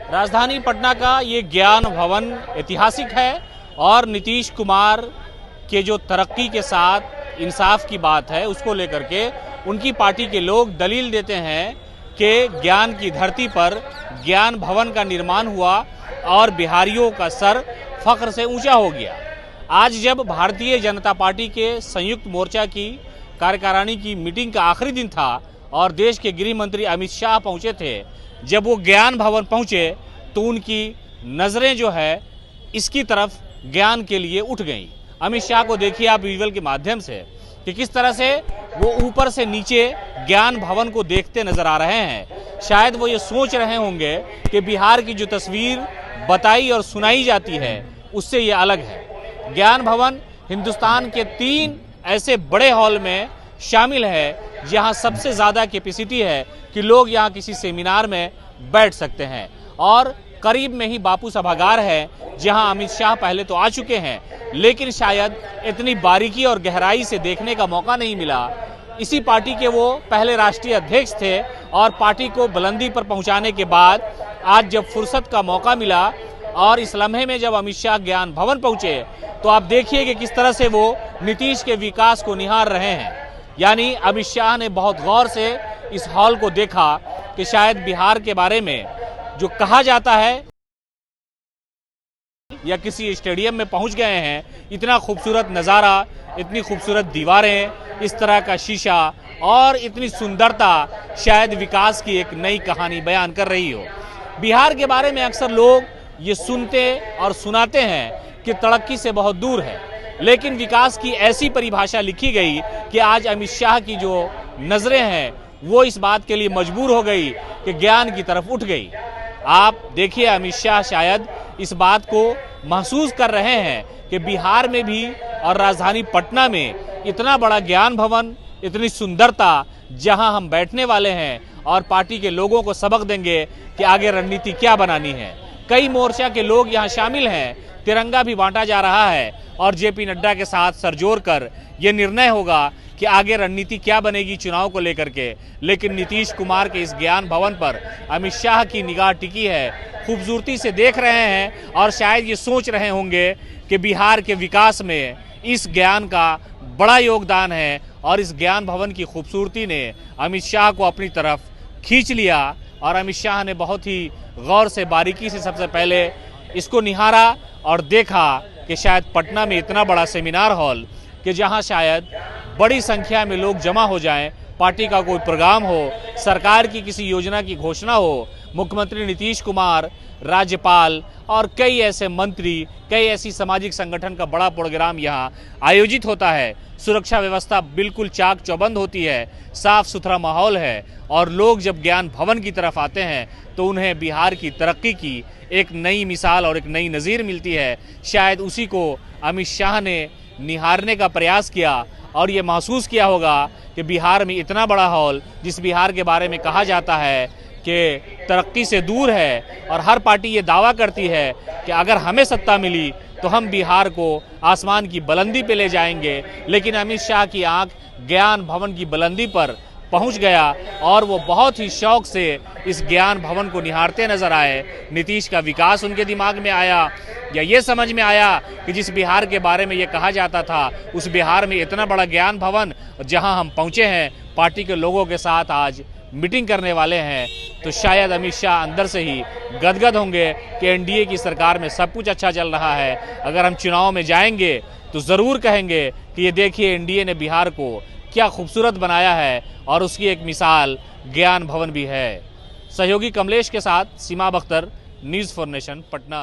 राजधानी पटना का ये ज्ञान भवन ऐतिहासिक है और नीतीश कुमार के जो तरक्की के साथ इंसाफ की बात है उसको लेकर के उनकी पार्टी के लोग दलील देते हैं कि ज्ञान की धरती पर ज्ञान भवन का निर्माण हुआ और बिहारियों का सर फख्र से ऊंचा हो गया। आज जब भारतीय जनता पार्टी के संयुक्त मोर्चा की कार्यकारिणी की मीटिंग का आखिरी दिन था और देश के गृह मंत्री अमित शाह पहुंचे थे, जब वो ज्ञान भवन पहुंचे तो उनकी नज़रें जो है इसकी तरफ ज्ञान के लिए उठ गईं। अमित शाह को देखिए आप विजुअल के माध्यम से कि किस तरह से वो ऊपर से नीचे ज्ञान भवन को देखते नजर आ रहे हैं। शायद वो ये सोच रहे होंगे कि बिहार की जो तस्वीर बताई और सुनाई जाती है उससे ये अलग है। ज्ञान भवन हिंदुस्तान के 3 ऐसे बड़े हॉल में शामिल है जहां सबसे ज़्यादा कैपेसिटी है कि लोग यहां किसी सेमिनार में बैठ सकते हैं, और करीब में ही बापू सभागार है जहां अमित शाह पहले तो आ चुके हैं, लेकिन शायद इतनी बारीकी और गहराई से देखने का मौका नहीं मिला। इसी पार्टी के वो पहले राष्ट्रीय अध्यक्ष थे और पार्टी को बुलंदी पर पहुंचाने के बाद आज जब फुर्सत का मौका मिला और इस लम्हे में जब अमित शाह ज्ञान भवन पहुंचे तो आप देखिए कि किस तरह से वो नीतीश के विकास को निहार रहे हैं। यानी अमित शाह ने बहुत गौर से इस हॉल को देखा कि शायद बिहार के बारे में जो कहा जाता है या किसी स्टेडियम में पहुंच गए हैं। इतना खूबसूरत नज़ारा, इतनी खूबसूरत दीवारें, इस तरह का शीशा और इतनी सुंदरता शायद विकास की एक नई कहानी बयान कर रही हो। बिहार के बारे में अक्सर लोग ये सुनते और सुनाते हैं कि तरक्की से बहुत दूर है, लेकिन विकास की ऐसी परिभाषा लिखी गई कि आज अमित शाह की जो नज़रें हैं वो इस बात के लिए मजबूर हो गई कि ज्ञान की तरफ उठ गई। आप देखिए अमित शाह शायद इस बात को महसूस कर रहे हैं कि बिहार में भी और राजधानी पटना में इतना बड़ा ज्ञान भवन, इतनी सुंदरता जहां हम बैठने वाले हैं और पार्टी के लोगों को सबक देंगे कि आगे रणनीति क्या बनानी है। कई मोर्चा के लोग यहां शामिल हैं, तिरंगा भी बांटा जा रहा है और जेपी नड्डा के साथ सरजोर कर ये निर्णय होगा कि आगे रणनीति क्या बनेगी चुनाव को लेकर के। लेकिन नीतीश कुमार के इस ज्ञान भवन पर अमित शाह की निगाह टिकी है, खूबसूरती से देख रहे हैं और शायद ये सोच रहे होंगे कि बिहार के विकास में इस ज्ञान का बड़ा योगदान है और इस ज्ञान भवन की खूबसूरती ने अमित शाह को अपनी तरफ खींच लिया। और अमित शाह ने बहुत ही गौर से बारीकी से सबसे पहले इसको निहारा और देखा कि शायद पटना में इतना बड़ा सेमिनार हॉल कि जहां शायद बड़ी संख्या में लोग जमा हो जाएं, पार्टी का कोई प्रोग्राम हो, सरकार की किसी योजना की घोषणा हो, मुख्यमंत्री नीतीश कुमार, राज्यपाल और कई ऐसे मंत्री, कई ऐसी सामाजिक संगठन का बड़ा प्रोग्राम यहाँ आयोजित होता है। सुरक्षा व्यवस्था बिल्कुल चाक चौबंद होती है, साफ सुथरा माहौल है और लोग जब ज्ञान भवन की तरफ आते हैं तो उन्हें बिहार की तरक्की की एक नई मिसाल और एक नई नज़ीर मिलती है। शायद उसी को अमित शाह ने निहारने का प्रयास किया और ये महसूस किया होगा कि बिहार में इतना बड़ा हॉल, जिस बिहार के बारे में कहा जाता है कि तरक्की से दूर है और हर पार्टी ये दावा करती है कि अगर हमें सत्ता मिली तो हम बिहार को आसमान की बुलंदी पे ले जाएंगे, लेकिन अमित शाह की आंख ज्ञान भवन की बुलंदी पर पहुंच गया और वो बहुत ही शौक से इस ज्ञान भवन को निहारते नजर आए। नीतीश का विकास उनके दिमाग में आया या ये समझ में आया कि जिस बिहार के बारे में ये कहा जाता था उस बिहार में इतना बड़ा ज्ञान भवन जहां हम पहुंचे हैं, पार्टी के लोगों के साथ आज मीटिंग करने वाले हैं, तो शायद अमित शाह अंदर से ही गदगद होंगे कि एनडीए की सरकार में सब कुछ अच्छा चल रहा है। अगर हम चुनाव में जाएंगे तो ज़रूर कहेंगे कि ये देखिए एनडीए ने बिहार को क्या खूबसूरत बनाया है और उसकी एक मिसाल ज्ञान भवन भी है। सहयोगी कमलेश के साथ सीमा बख्तर, न्यूज़ 4 नेशन, पटना।